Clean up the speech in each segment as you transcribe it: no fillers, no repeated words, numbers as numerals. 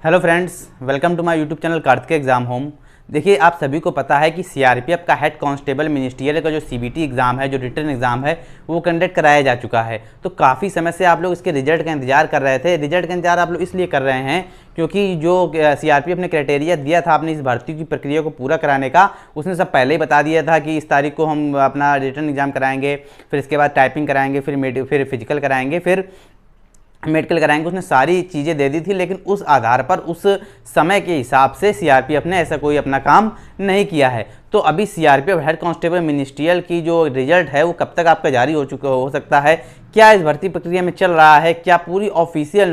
Hello friends, welcome to my YouTube channel Kartik exam home. देखिए, आप सभी को पता है कि सीआरपीएफ का हेड कांस्टेबल मिनिस्ट्रियल का जो सीबीटी एग्ज़ाम है, जो रिटर्न एग्ज़ाम है, वो कंडक्ट कराया जा चुका है। तो काफ़ी समय से आप लोग इसके रिजल्ट का इंतजार कर रहे थे। रिजल्ट का इंतजार आप लोग इसलिए कर रहे हैं क्योंकि जो सीआरपीएफ ने क्राइटेरिया दिया था अपनी इस भर्ती की प्रक्रिया को पूरा कराने का, उसने सब पहले ही बता दिया था कि इस तारीख को हम अपना रिटर्न एग्ज़ाम कराएंगे, फिर इसके बाद टाइपिंग कराएंगे, फिर फिजिकल कराएंगे, फिर मेडिकल कराएंगे। उसने सारी चीज़ें दे दी थी, लेकिन उस आधार पर उस समय के हिसाब से सीआरपीएफ ने ऐसा कोई अपना काम नहीं किया है। तो अभी सीआरपीएफ हेड कांस्टेबल मिनिस्ट्रियल की जो रिजल्ट है वो कब तक आपका जारी हो सकता है, क्या इस भर्ती प्रक्रिया में चल रहा है, क्या पूरी ऑफिशियल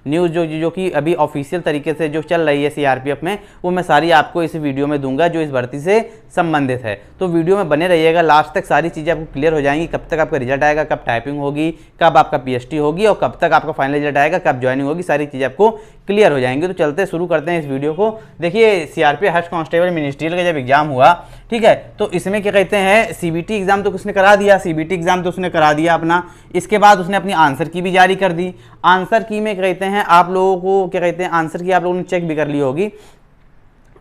न्यूज़ जो कि अभी ऑफिशियल तरीके से जो चल रही है सीआरपीएफ में, वो मैं सारी आपको इस वीडियो में दूंगा जो इस भर्ती से संबंधित है। तो वीडियो में बने रहिएगा, लास्ट तक सारी चीज़ें आपको क्लियर हो जाएंगी। कब तक आपका रिजल्ट आएगा, कब टाइपिंग होगी, कब आपका पीएचटी होगी और कब तक आपका फाइनल रिजल्ट आएगा, कब ज्वाइनिंग होगी, सारी चीज़ें आपको क्लियर हो जाएंगी। तो चलते शुरू करते हैं इस वीडियो को। देखिए, सीआरपीएफ हेड कांस्टेबल मिनिस्ट्रियल का जब एग्जाम हुआ, ठीक है, तो इसमें क्या कहते हैं, सीबीटी एग्जाम तो उसने करा दिया, सीबीटी एग्जाम तो उसने करा दिया अपना। इसके बाद उसने अपनी आंसर की भी जारी कर दी। आंसर की में क्या कहते हैं, आप लोगों को क्या कहते हैं, आंसर की आप लोगों ने चेक भी कर ली होगी।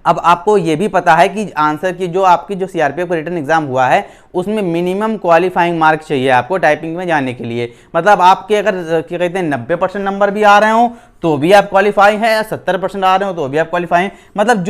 अब आपको ये भी पता है कि आंसर की जो आपकी जो सीआरपीएफ का रिटर्न एग्जाम हुआ है उसमें मिनिमम क्वालिफाइंग मार्क चाहिए आपको टाइपिंग में जाने के लिए। मतलब आपके अगर क्या कहते हैं 90% नंबर भी आ रहे हो तो भी आप क्वालिफाई हैं, या 70% आ रहे हो तो भी आप क्वालिफाई हैं। मतलब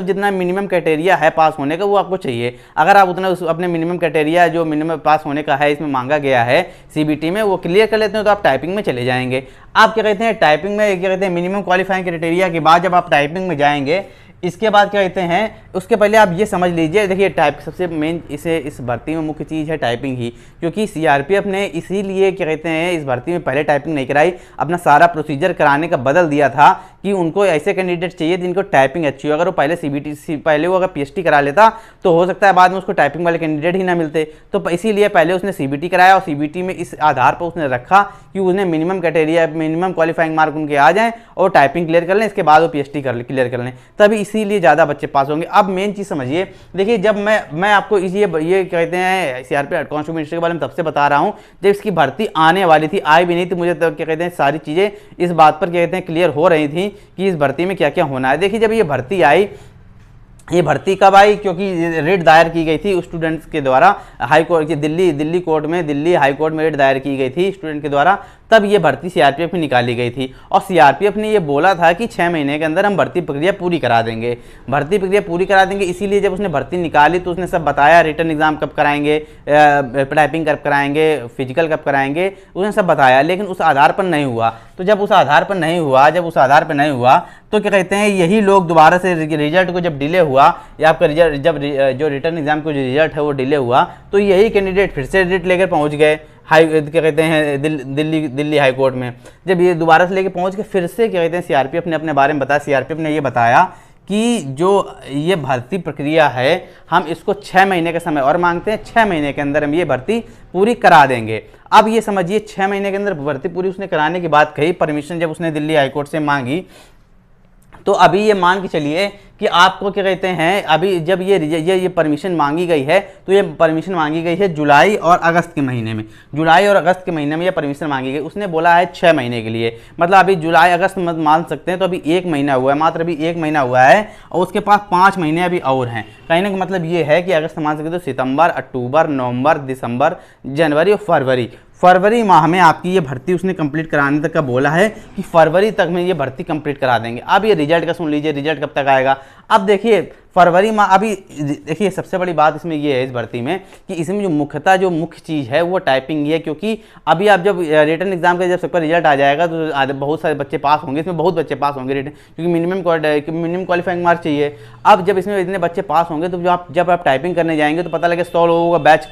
जितना मिनिमम क्राइटेरिया है पास होने का वो आपको चाहिए। अगर आप उतना अपने मिनिमम क्राइटेरिया जो मिनिमम पास होने का है इसमें मांगा गया है सीबीटी में, वो क्लियर कर लेते हो तो आप टाइपिंग में चले जाएंगे। आप क्या कहते हैं टाइपिंग में क्या कहते हैं मिनिमम क्वालिफाइंग क्राइटेरिया के बाद जब आप टाइपिंग में जाएंगे, इसके बाद क्या कहते हैं, उसके पहले आप ये समझ लीजिए। देखिए, टाइप सबसे मेन इस भर्ती में मुख्य चीज़ है टाइपिंग ही, क्योंकि सीआरपीएफ ने इसीलिए क्या कहते हैं इस भर्ती में पहले टाइपिंग नहीं कराई, अपना सारा प्रोसीजर कराने का बदल दिया था कि उनको ऐसे कैंडिडेट चाहिए जिनको टाइपिंग अच्छी हो। अगर वो पहले वो अगर पीएचडी करा लेता तो हो सकता है बाद में उसको टाइपिंग वाले कैंडिडेट ही ना मिलते। तो इसीलिए पहले उसने सीबीटी कराया और सीबीटी में इस आधार पर उसने रखा कि उन्हें minimum criteria minimum qualifying mark उनके आ जाएँ और टाइपिंग क्लियर कर लें, इसके बाद वो पीएचडी क्लियर कर लें, तभी इसीलिए ज़्यादा बच्चे पास होंगे। अब मेन चीज़ समझिए, देखिए जब मैं आपको ये कहते हैं सीआरपीएफ हेड कांस्टेबल मिनिस्ट्री के बारे में तब से बता रहा हूँ जब इसकी भर्ती आने वाली थी, आई भी नहीं थी। मुझे तब क्या कहते हैं सारी चीज़ें इस बात पर क्या कहते हैं क्लियर हो रही थी कि इस भर्ती में क्या क्या होना है। देखिए, जब ये भर्ती आई, ये भर्ती कब आई, क्योंकि रिट दायर की गई थी स्टूडेंट्स के द्वारा हाई कोर्ट की दिल्ली कोर्ट में, दिल्ली हाई कोर्ट में रिट दायर की गई थी स्टूडेंट के द्वारा, तब ये भर्ती सीआरपीएफ में निकाली गई थी। और सीआरपीएफ ने ये बोला था कि 6 महीने के अंदर हम भर्ती प्रक्रिया पूरी करा देंगे, इसीलिए जब उसने भर्ती निकाली तो उसने सब बताया, रिटर्न एग्जाम कब कराएंगे, टाइपिंग कब कराएंगे, फिजिकल कब कराएंगे, उसने सब बताया। लेकिन उस आधार पर नहीं हुआ। तो जब उस आधार पर नहीं हुआ तो क्या कहते हैं यही लोग दोबारा से रिजल्ट को जब डिले हुआ, या आपका रिजल्ट जब जो रिटर्न एग्जाम का जो रिजल्ट है वो डिले हुआ, तो यही कैंडिडेट फिर से रिट लेकर पहुंच गए क्या कहते हैं दिल्ली हाई कोर्ट में। जब ये दोबारा से लेके पहुंच के फिर से क्या कहते हैं सीआरपीएफ ने अपने बारे में बताया। सीआरपीएफ ने ये बताया कि जो ये भर्ती प्रक्रिया है हम इसको 6 महीने का समय और मांगते हैं, 6 महीने के अंदर हम ये भर्ती पूरी करा देंगे। अब ये समझिए 6 महीने के अंदर भर्ती पूरी उसने कराने की बात कही। परमिशन जब उसने दिल्ली हाई कोर्ट से मांगी तो अभी ये मान के चलिए कि आपको क्या कहते हैं, अभी जब ये परमिशन मांगी गई है तो ये परमिशन मांगी गई है जुलाई और अगस्त के महीने में ये परमिशन मांगी गई। उसने बोला है 6 महीने के लिए, मतलब अभी जुलाई अगस्त मत मान सकते हैं, तो अभी 1 महीना हुआ है, मात्र अभी 1 महीना हुआ है और उसके पास 5 महीने अभी और हैं। कहने का मतलब ये है कि अगस्त मान सकते तो सितंबर, अक्टूबर, नवंबर, दिसंबर, जनवरी और फरवरी माह में आपकी ये भर्ती उसने कंप्लीट कराने तक का बोला है कि फरवरी तक में ये भर्ती कंप्लीट करा देंगे। अब ये रिजल्ट का सुन लीजिए, रिजल्ट कब तक आएगा। अब देखिए फरवरी माह, अभी देखिए सबसे बड़ी बात इसमें ये है इस भर्ती में कि इसमें जो मुख्य चीज़ है वो टाइपिंग ही है। क्योंकि अभी आप जब रिटर्न एग्जाम का जब सबका रिजल्ट आ जाएगा तो बहुत सारे बच्चे पास होंगे, इसमें बहुत बच्चे पास होंगे रिटर्न, क्योंकि मिनिमम क्वालिफाइंग मार्क चाहिए। अब जब इसमें इतने बच्चे पास होंगे तो जब आप टाइपिंग करने जाएंगे तो पता लगे 100 लोगों का बैच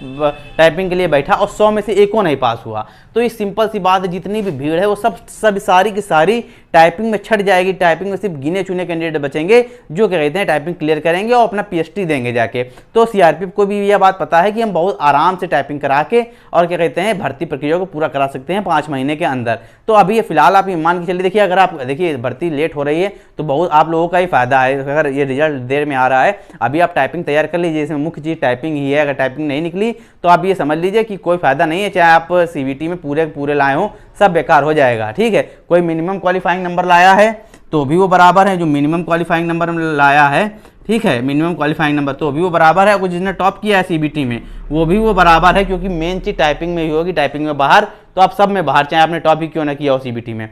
टाइपिंग के लिए बैठा और 100 में से एक को नहीं पास हुआ। तो ये सिंपल सी बात है, जितनी भी भीड़ है वो सब सारी की सारी टाइपिंग में छट जाएगी। टाइपिंग में सिर्फ गिने चुने कैंडिडेट बचेंगे जो क्या कहते हैं टाइपिंग क्लियर करेंगे और अपना पीएचडी देंगे जाके। तो सीआरपीएफ को भी यह बात पता है कि हम बहुत आराम से टाइपिंग करा के और क्या कहते हैं भर्ती प्रक्रिया को पूरा करा सकते हैं 5 महीने के अंदर। तो अभी ये फिलहाल आप मान के चलिए, देखिए अगर आप देखिए भर्ती लेट हो रही है तो बहुत आप लोगों का ही फायदा है। अगर ये रिजल्ट देर में आ रहा है, अभी आप टाइपिंग तैयार कर लीजिए, इसमें मुख्य चीज़ टाइपिंग ही है। अगर टाइपिंग नहीं निकली तो आप ये समझ लीजिए कि कोई फायदा नहीं है, चाहे आप सीबीटी में पूरे लाए हो, सब बेकार हो जाएगा। ठीक है, कोई मिनिमम क्वालिफाइंग नंबर लाया है तो भी वो बराबर है, जो मिनिमम क्वालिफाइंग नंबर लाया है, ठीक है, मिनिमम क्वालिफाइंग नंबर तो भी वो बराबर है, कुछ जिसने टॉप किया है सीबीटी में वो भी वो बराबर है, क्योंकि मेन चीज टाइपिंग में ही होगी, टाइपिंग में बाहर, तो आप सब में बाहर, चाहे आपने टॉप ही क्यों ना किया हो सीबीटी में,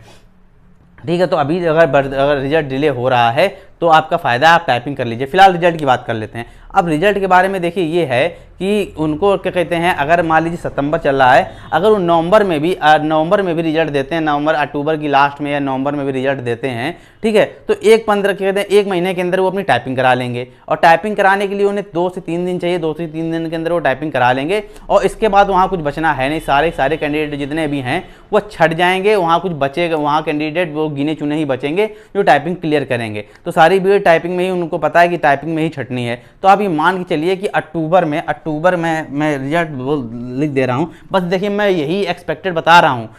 ठीक है। तो अभी अगर रिजल्ट डिले हो रहा है तो आपका फ़ायदा, आप टाइपिंग कर लीजिए। फिलहाल रिजल्ट की बात कर लेते हैं। अब रिजल्ट के बारे में देखिए, ये है कि उनको क्या कहते हैं, अगर मान लीजिए सितंबर चल रहा है, अगर वो नवंबर में भी रिजल्ट देते हैं, नवंबर अक्टूबर की लास्ट में या नवंबर में भी रिजल्ट देते हैं, ठीक है, तो 1-15 कहते हैं 1 महीने के अंदर वो अपनी टाइपिंग करा लेंगे। और टाइपिंग कराने के लिए उन्हें 2 से 3 दिन चाहिए, 2 से 3 दिन के अंदर वो टाइपिंग करा लेंगे। और इसके बाद वहाँ कुछ बचना है नहीं, सारे कैंडिडेट जितने भी हैं वो छट जाएंगे, वहाँ कुछ बचेगा, वहाँ कैंडिडेट वो गिने चुने ही बचेंगे जो टाइपिंग क्लियर करेंगे। तो सारी भीड़ टाइपिंग में ही, उनको पता है कि टाइपिंग में ही छटनी है। तो आप ये मान के चलिए कि अक्टूबर में मैं रिजल्ट लिख दे रहा हूँ। बस देखिए, मैं यही एक्सपेक्टेड बता रहा हूँ,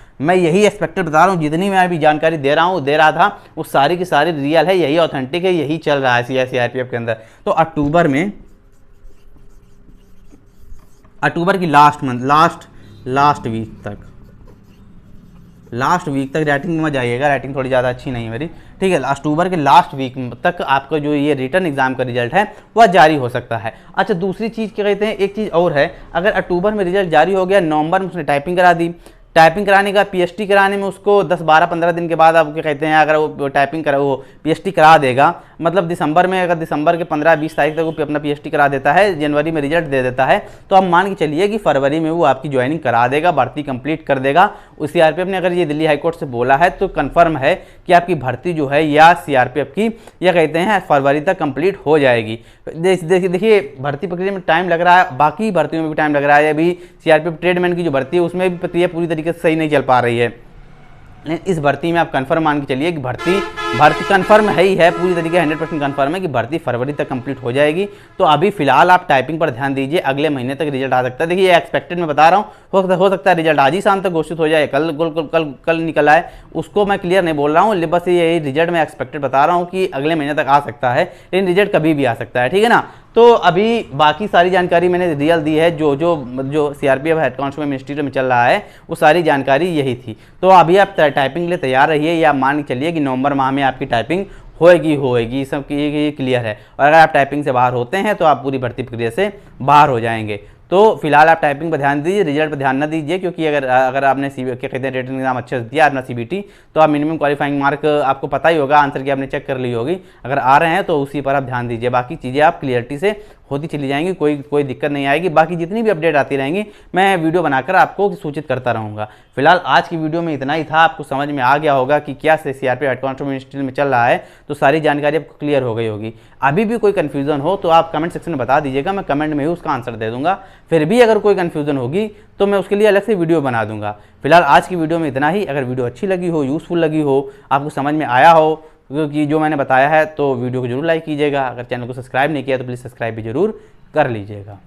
जितनी मैं अभी जानकारी दे रहा था वो सारी की सारी रियल है, यही ऑथेंटिक है, यही चल रहा है सीआरपीएफ के अंदर। तो अक्टूबर की लास्ट वीक तक राइटिंग में जाइएगा, राइटिंग थोड़ी ज़्यादा अच्छी नहीं है मेरी, ठीक है। अक्टूबर के लास्ट वीक तक आपका जो ये रिटर्न एग्जाम का रिजल्ट है वह जारी हो सकता है। अच्छा, दूसरी चीज़ क्या कहते हैं, एक चीज़ और है, अगर अक्टूबर में रिजल्ट जारी हो गया, नवंबर में उसने टाइपिंग करा दी, टाइपिंग कराने का पीएचडी कराने में उसको 10-12-15 दिन के बाद आप क्या कहते हैं, अगर वो टाइपिंग करा, वो पीएचडी करा देगा, मतलब दिसंबर में, अगर दिसंबर के 15-20 तारीख तक वो अपना पीएचडी करा देता है, जनवरी में रिजल्ट दे देता है, तो आप मान के चलिए कि फरवरी में वो आपकी ज्वाइनिंग करा देगा, भर्ती कंप्लीट कर देगा। उस सीआरपीएफ ने अगर ये दिल्ली हाईकोर्ट से बोला है तो कन्फर्म है कि आपकी भर्ती जो है या सीआरपीएफ की, या कहते हैं फरवरी तक कंप्लीट हो जाएगी। देखिए, भर्ती प्रक्रिया में टाइम लग रहा है, बाकी भर्तियों में भी टाइम लग रहा है। अभी सीआरपीएफ ट्रेडमैन की जो भर्ती है उसमें भी प्रक्रिया पूरी तरीके से सही नहीं चल पा रही है, लेकिन इस भर्ती में आप कंफर्म मान के चलिए कि भर्ती कंफर्म है ही है, पूरी तरीके 100% कंफर्म है कि भर्ती फरवरी तक कंप्लीट हो जाएगी। तो अभी फिलहाल आप टाइपिंग पर ध्यान दीजिए, अगले महीने तक रिजल्ट आ सकता है। देखिए, ये एक्सपेक्टेड मैं बता रहा हूँ, हो सकता है रिजल्ट आज ही शाम तक घोषित हो जाए, कल निकल आए, उसको मैं क्लियर नहीं बोल रहा हूँ, बस ये रिजल्ट मैं एक्सपेक्टेड बता रहा हूँ कि अगले महीने तक आ सकता है, लेकिन रिजल्ट कभी भी आ सकता है, ठीक है ना। तो अभी बाकी सारी जानकारी मैंने रियल दी है, जो सीआरपीएफ हेड कांस्टेबल मिनिस्ट्री में चल रहा है वो सारी जानकारी यही थी। तो अभी आप टाइपिंग के लिए तैयार रहिए, या मान के चलिए कि नवंबर माह में आपकी टाइपिंग होएगी, सब ये क्लियर है। और अगर आप टाइपिंग से बाहर होते हैं तो आप पूरी भर्ती प्रक्रिया से बाहर हो जाएंगे। तो फिलहाल आप टाइपिंग पर ध्यान दीजिए, रिजल्ट पर ध्यान न दीजिए, क्योंकि अगर आपने क्या कहते हैं रिटन एग्जाम अच्छे से दिया अपना सीबीटी, तो आप मिनिमम क्वालिफाइंग मार्क आपको पता ही होगा, आंसर की आपने चेक कर ली होगी, अगर आ रहे हैं तो उसी पर आप ध्यान दीजिए। बाकी चीज़ें आप क्लियरिटी से होती चली जाएंगी, कोई दिक्कत नहीं आएगी। बाकी जितनी भी अपडेट आती रहेंगी मैं वीडियो बनाकर आपको सूचित करता रहूँगा। फिलहाल आज की वीडियो में इतना ही था, आपको समझ में आ गया होगा कि क्या सीआरपीएफ हेड कांस्टेबल मिनिस्ट्री में चल रहा है, तो सारी जानकारी आपको क्लियर हो गई होगी। अभी भी कोई कन्फ्यूजन हो तो आप कमेंट सेक्शन में बता दीजिएगा, मैं कमेंट में ही उसका आंसर दे दूंगा। फिर भी अगर कोई कन्फ्यूजन होगी तो मैं उसके लिए अलग से वीडियो बना दूंगा। फिलहाल आज की वीडियो में इतना ही। अगर वीडियो अच्छी लगी हो, यूज़फुल लगी हो, आपको समझ में आया हो क्योंकि जो मैंने बताया है, तो वीडियो को जरूर लाइक कीजिएगा। अगर चैनल को सब्सक्राइब नहीं किया तो प्लीज़ सब्सक्राइब भी जरूर कर लीजिएगा।